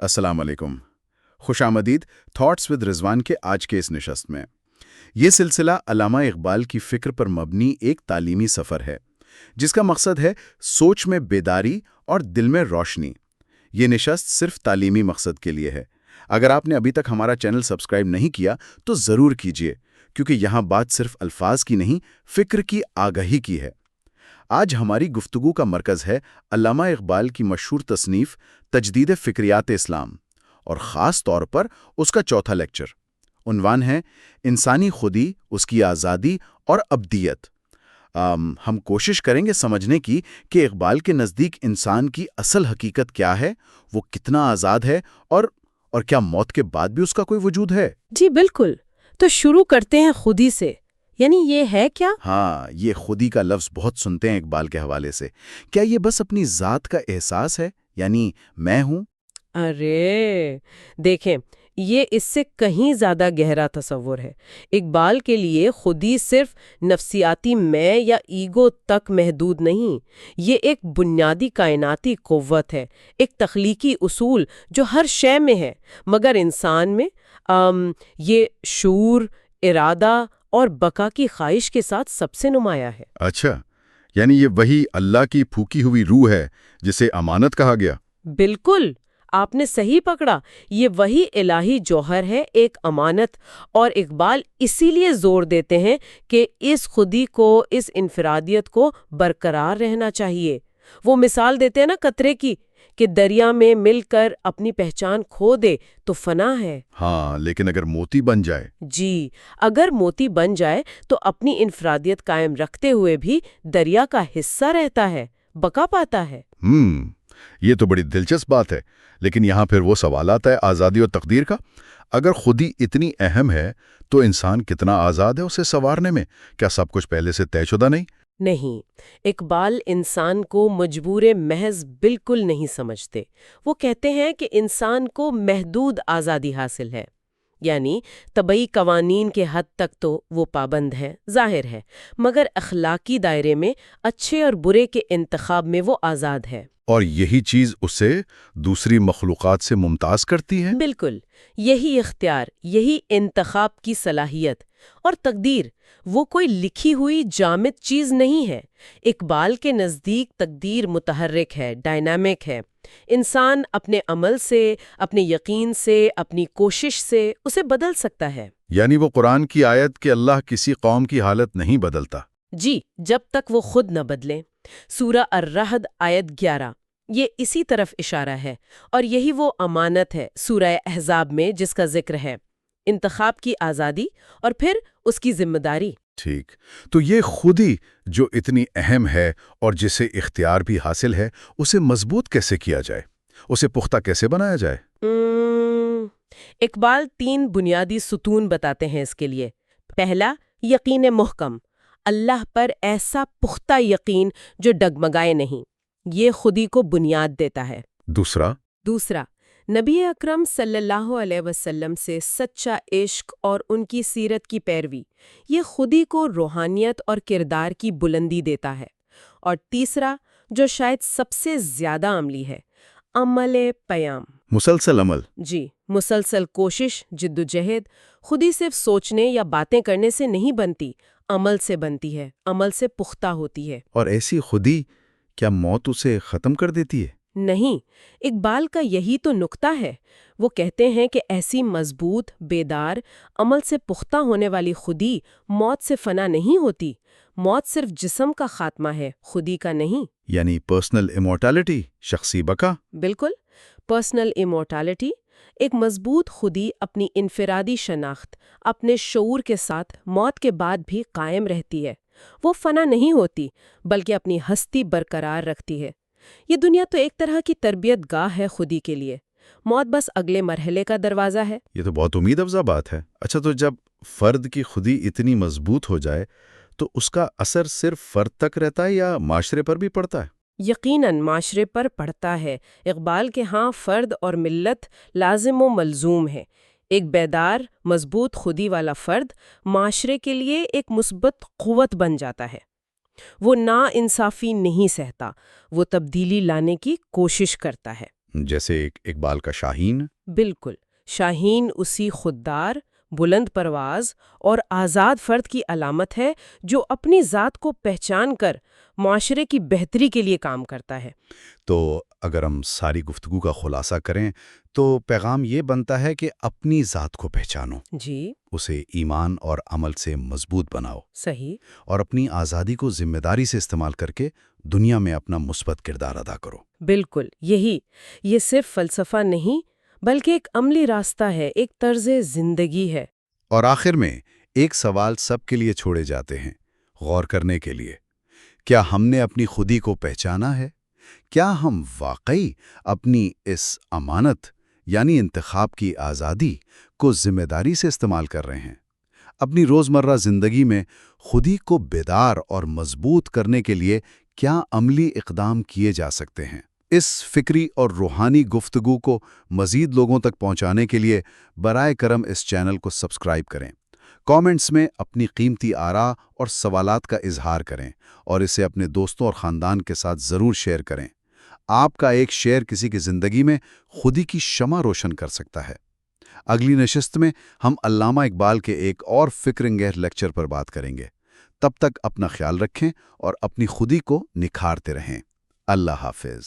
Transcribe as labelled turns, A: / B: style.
A: السلام علیکم، خوش آمدید تھاٹس ود رضوان کے آج کے اس نشست میں۔ یہ سلسلہ علامہ اقبال کی فکر پر مبنی ایک تعلیمی سفر ہے، جس کا مقصد ہے سوچ میں بیداری اور دل میں روشنی۔ یہ نشست صرف تعلیمی مقصد کے لیے ہے۔ اگر آپ نے ابھی تک ہمارا چینل سبسکرائب نہیں کیا تو ضرور کیجیے، کیونکہ یہاں بات صرف الفاظ کی نہیں، فکر کی آگاہی کی ہے۔ آج ہماری گفتگو کا مرکز ہے علامہ اقبال کی مشہور تصنیف تجدید فکریات اسلام، اور خاص طور پر اس کا چوتھا لیکچر۔ عنوان ہے انسانی خودی، اس کی آزادی اور ابدیت۔ ہم کوشش کریں گے سمجھنے کی کہ اقبال کے نزدیک انسان کی اصل حقیقت کیا ہے، وہ کتنا آزاد ہے، اور کیا موت کے بعد بھی اس کا کوئی وجود ہے؟
B: جی بالکل، تو شروع کرتے ہیں خودی سے، یعنی یہ ہے کیا؟
A: ہاں، یہ خودی کا لفظ بہت سنتے ہیں اقبال کے حوالے سے۔ کیا یہ بس اپنی ذات کا احساس ہے، یعنی میں ہوں؟
B: ارے دیکھیں، یہ اس سے کہیں زیادہ گہرا تصور ہے۔ اقبال کے لیے خودی صرف نفسیاتی میں یا ایگو تک محدود نہیں، یہ ایک بنیادی کائناتی قوت ہے، ایک تخلیقی اصول جو ہر شے میں ہے، مگر انسان میں یہ شعور، ارادہ اور بقا کی خواہش کے ساتھ سب سے نمایاں ہے۔
C: اچھا، یعنی یہ وہی اللہ کی پھونکی ہوئی روح ہے جسے امانت کہا گیا؟
B: بالکل، آپ نے صحیح پکڑا، یہ وہی الہی جوہر ہے، ایک امانت، اور اقبال اسی لیے زور دیتے ہیں کہ اس خودی کو، اس انفرادیت کو برقرار رہنا چاہیے۔ وہ مثال دیتے ہیں نا قطرے کی، کہ دریا میں مل کر اپنی پہچان کھو دے تو فنا ہے۔
C: ہاں، لیکن اگر موتی بن جائے؟
B: جی، اگر موتی بن جائے تو اپنی انفرادیت قائم رکھتے ہوئے بھی دریا کا حصہ رہتا ہے، بقا پاتا ہے۔
C: یہ تو بڑی دلچسپ بات ہے، لیکن یہاں پھر وہ سوال آتا ہے آزادی اور تقدیر کا۔ اگر خودی اتنی اہم ہے تو انسان کتنا آزاد ہے اسے سنوارنے میں؟ کیا سب کچھ پہلے سے طے شدہ نہیں؟
B: نہیں، اقبال انسان کو مجبور محض بالکل نہیں سمجھتے۔ وہ کہتے ہیں کہ انسان کو محدود آزادی حاصل ہے، یعنی طبعی قوانین کے حد تک تو وہ پابند ہے، ظاہر ہے، مگر اخلاقی دائرے میں اچھے اور برے کے انتخاب میں وہ آزاد ہے۔
C: اور یہی چیز اسے دوسری مخلوقات سے ممتاز کرتی ہے؟
B: بالکل، یہی اختیار، یہی انتخاب کی صلاحیت۔ اور تقدیر، وہ کوئی لکھی ہوئی جامد چیز نہیں ہے۔ اقبال کے نزدیک تقدیر متحرک ہے، ڈائنامک ہے۔ انسان اپنے عمل سے، اپنے یقین سے، اپنی کوشش سے اسے بدل سکتا ہے۔
C: یعنی وہ قرآن کی آیت کہ اللہ کسی قوم کی حالت نہیں بدلتا؟
B: جی، جب تک وہ خود نہ بدلیں۔ سورہ الرعد آیت 11 یہ اسی طرف اشارہ ہے، اور یہی وہ امانت ہے سورہ احزاب میں جس کا ذکر ہے، انتخاب کی آزادی اور پھر اس کی ذمہ داری۔
C: ٹھیک، تو یہ خودی جو اتنی اہم ہے اور جسے اختیار بھی حاصل ہے، اسے مضبوط کیسے کیا جائے؟ اسے پختہ کیسے بنایا جائے؟
B: اقبال 3 بنیادی ستون بتاتے ہیں اس کے لیے۔ پہلا، یقین محکم، اللہ پر ایسا پختہ یقین جو ڈگمگائے نہیں، یہ خودی کو بنیاد دیتا ہے۔
C: دوسرا،
B: نبی اکرم صلی اللہ علیہ وسلم سے سچا عشق اور ان کی سیرت کی پیروی، یہ خودی کو روحانیت اور کردار کی بلندی دیتا ہے۔ اور تیسرا، جو شاید سب سے زیادہ عملی ہے، عمل پیام،
C: مسلسل عمل۔
B: جی، مسلسل کوشش، جدوجہد۔ خودی صرف سوچنے یا باتیں کرنے سے نہیں بنتی، عمل سے بنتی ہے، عمل سے پختہ ہوتی ہے۔
C: اور ایسی خودی، کیا موت اسے ختم کر دیتی ہے؟
B: نہیں، اقبال کا یہی تو نکتہ ہے۔ وہ کہتے ہیں کہ ایسی مضبوط، بیدار، عمل سے پختہ ہونے والی خودی موت سے فنا نہیں ہوتی۔ موت صرف جسم کا خاتمہ ہے، خودی کا نہیں۔
C: یعنی پرسنل امورٹیلٹی، شخصی بقا۔
B: بالکل، پرسنل امورٹیلٹی، ایک مضبوط خودی اپنی انفرادی شناخت، اپنے شعور کے ساتھ موت کے بعد بھی قائم رہتی ہے۔ وہ فنا نہیں ہوتی، بلکہ اپنی ہستی برقرار رکھتی ہے۔ یہ دنیا تو ایک طرح کی تربیت گاہ ہے خودی کے لیے، موت بس اگلے مرحلے کا دروازہ ہے۔
C: یہ تو بہت امید افزا بات ہے۔ اچھا، تو جب فرد کی خودی اتنی مضبوط ہو جائے تو اس کا اثر صرف فرد تک رہتا ہے یا معاشرے پر بھی پڑتا ہے؟
B: یقیناً معاشرے پر پڑتا ہے۔ اقبال کے ہاں فرد اور ملت لازم و ملزوم ہے۔ ایک بیدار، مضبوط خودی والا فرد معاشرے کے لیے ایک مثبت قوت بن جاتا ہے۔ وہ نا انصافی نہیں سہتا، وہ تبدیلی لانے کی کوشش کرتا ہے۔
A: جیسے اقبال کا شاہین؟
B: بالکل، شاہین اسی خوددار، بلند پرواز اور آزاد فرد کی علامت ہے جو اپنی ذات کو پہچان کر معاشرے کی بہتری کے لیے کام کرتا ہے۔
A: تو اگر ہم ساری گفتگو کا خلاصہ کریں تو پیغام یہ بنتا ہے کہ اپنی ذات کو پہچانو،
B: جی،
A: اسے ایمان اور عمل سے مضبوط بناؤ،
B: صحیح،
A: اور اپنی آزادی کو ذمہ داری سے استعمال کر کے دنیا میں اپنا مثبت کردار ادا کرو۔
B: بالکل یہی، یہ صرف فلسفہ نہیں بلکہ ایک عملی راستہ ہے، ایک طرز زندگی ہے۔
A: اور آخر میں ایک سوال سب کے لیے چھوڑے جاتے ہیں غور کرنے کے لیے، کیا ہم نے اپنی خودی کو پہچانا ہے؟ کیا ہم واقعی اپنی اس امانت یعنی انتخاب کی آزادی کو ذمہ داری سے استعمال کر رہے ہیں؟ اپنی روزمرہ زندگی میں خودی کو بیدار اور مضبوط کرنے کے لیے کیا عملی اقدام کیے جا سکتے ہیں؟ اس فکری اور روحانی گفتگو کو مزید لوگوں تک پہنچانے کے لیے برائے کرم اس چینل کو سبسکرائب کریں، کامنٹس میں اپنی قیمتی آراء اور سوالات کا اظہار کریں، اور اسے اپنے دوستوں اور خاندان کے ساتھ ضرور شیئر کریں۔ آپ کا ایک شیئر کسی کی زندگی میں خودی کی شمع روشن کر سکتا ہے۔ اگلی نشست میں ہم علامہ اقبال کے ایک اور فکر انگیز لیکچر پر بات کریں گے۔ تب تک اپنا خیال رکھیں اور اپنی خودی کو نکھارتے رہیں۔ اللہ حافظ۔